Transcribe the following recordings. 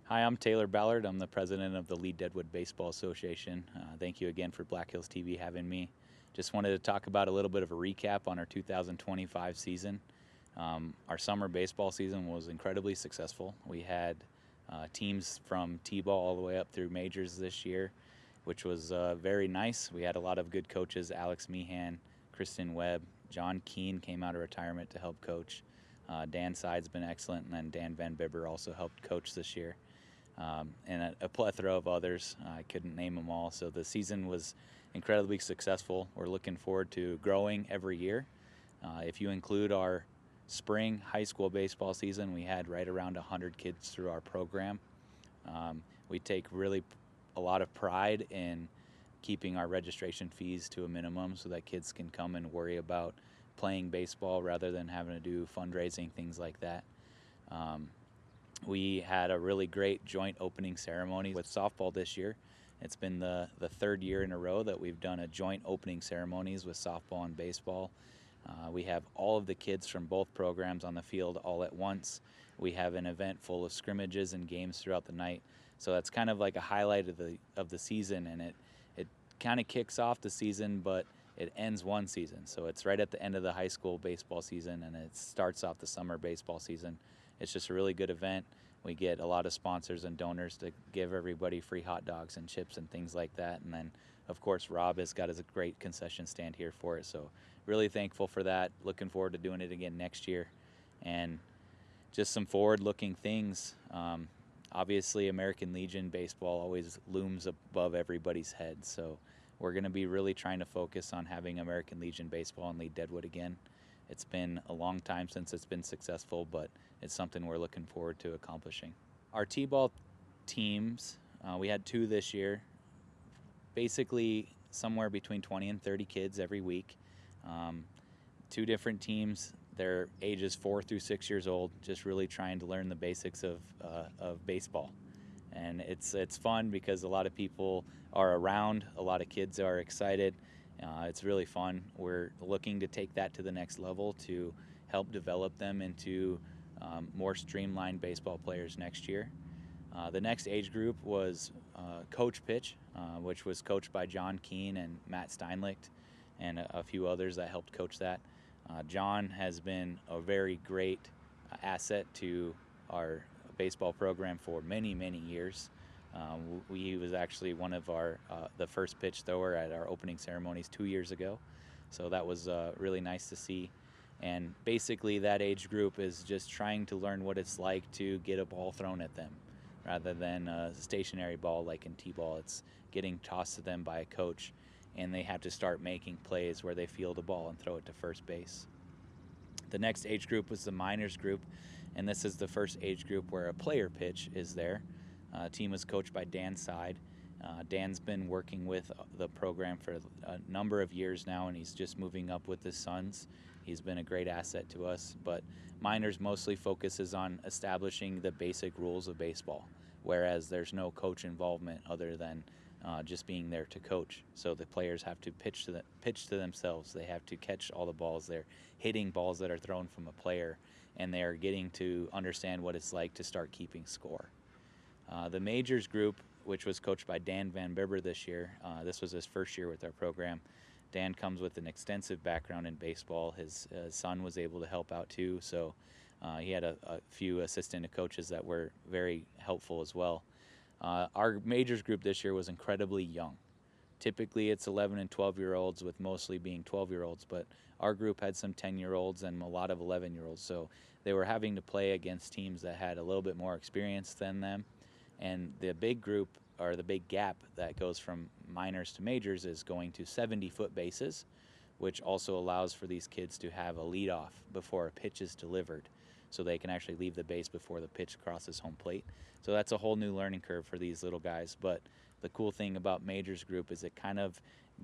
Hi, I'm Taylor Ballard. I'm the president of the Lead-Deadwood Baseball Association. Thank you again for Black Hills TV having me. Just wanted to talk about a little bit of a recap on our 2025 season. Our summer baseball season was incredibly successful. We had teams from T-ball all the way up through majors this year, which was very nice. We had a lot of good coaches: Alex Meehan, Kristen Webb, John Keene came out of retirement to help coach. Dan Side's been excellent, and then Dan Van Bibber also helped coach this year. And a plethora of others. I couldn't name them all. So the season was incredibly successful. We're looking forward to growing every year. If you include our spring high school baseball season, we had right around 100 kids through our program. We take really a lot of pride in keeping our registration fees to a minimum so that kids can come and worry about playing baseball rather than having to do fundraising, things like that. We had a really great joint opening ceremony with softball this year. It's been the third year in a row that we've done a joint opening ceremonies with softball and baseball. We have all of the kids from both programs on the field all at once. We have an event full of scrimmages and games throughout the night. So that's kind of like a highlight of the season, and it kind of kicks off the season, but it ends one season. So it's right at the end of the high school baseball season, and it starts off the summer baseball season. It's just a really good event. We get a lot of sponsors and donors to give everybody free hot dogs and chips and things like that. And then, of course, Rob has got his great concession stand here for it. So really thankful for that. Looking forward to doing it again next year. And just some forward-looking things. Obviously, American Legion baseball always looms above everybody's head. So we're going to be really trying to focus on having American Legion baseball in Lead-Deadwood again. It's been a long time since it's been successful, but it's something we're looking forward to accomplishing. Our T-ball teams, we had two this year, basically somewhere between 20 and 30 kids every week. Two different teams. They're ages 4 through 6 years old, just really trying to learn the basics of baseball. And it's fun because a lot of people are around, a lot of kids are excited. It's really fun. We're looking to take that to the next level to help develop them into more streamlined baseball players next year. The next age group was Coach Pitch, which was coached by John Keene and Matt Steinlicht and a few others that helped coach that. John has been a very great asset to our baseball program for many, many years. He was actually one of the first pitch thrower at our opening ceremonies 2 years ago. So that was really nice to see. And basically that age group is just trying to learn what it's like to get a ball thrown at them rather than a stationary ball like in T-ball. It's getting tossed to them by a coach, and they have to start making plays where they field the ball and throw it to first base. The next age group was the minors group, and this is the first age group where a player pitch is there. Team was coached by Dan Side. Dan's been working with the program for a number of years now, and he's just moving up with his sons. He's been a great asset to us, but minors mostly focuses on establishing the basic rules of baseball, whereas there's no coach involvement other than just being there to coach. So the players have to pitch to themselves. They have to catch all the balls. They're hitting balls that are thrown from a player, and they are getting to understand what it's like to start keeping score. The majors group, which was coached by Dan Van Bibber this year, this was his first year with our program. Dan comes with an extensive background in baseball. His son was able to help out too, so he had a few assistant coaches that were very helpful as well. Our majors group this year was incredibly young. Typically it's 11 and 12-year-olds, with mostly being 12-year-olds, but our group had some 10-year-olds and a lot of 11-year-olds, so they were having to play against teams that had a little bit more experience than them. And the big group, or the big gap that goes from minors to majors, is going to 70-foot bases, which also allows for these kids to have a leadoff before a pitch is delivered, so they can actually leave the base before the pitch crosses home plate. So that's a whole new learning curve for these little guys. But the cool thing about majors group is it kind of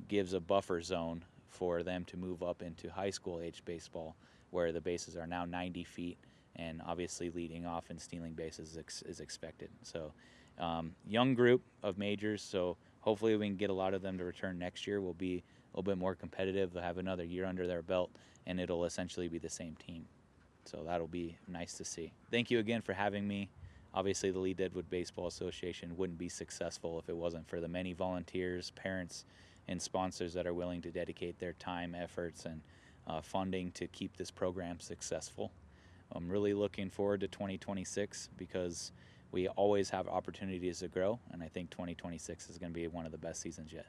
gives a buffer zone for them to move up into high school age baseball, where the bases are now 90 feet, and obviously leading off and stealing bases is expected. So young group of majors, so hopefully we can get a lot of them to return next year. We'll be a little bit more competitive. They'll have another year under their belt, and it'll essentially be the same team. So that'll be nice to see. Thank you again for having me. Obviously, the Lead-Deadwood Baseball Association wouldn't be successful if it wasn't for the many volunteers, parents, and sponsors that are willing to dedicate their time, efforts, and funding to keep this program successful. I'm really looking forward to 2026 because we always have opportunities to grow, and I think 2026 is going to be one of the best seasons yet.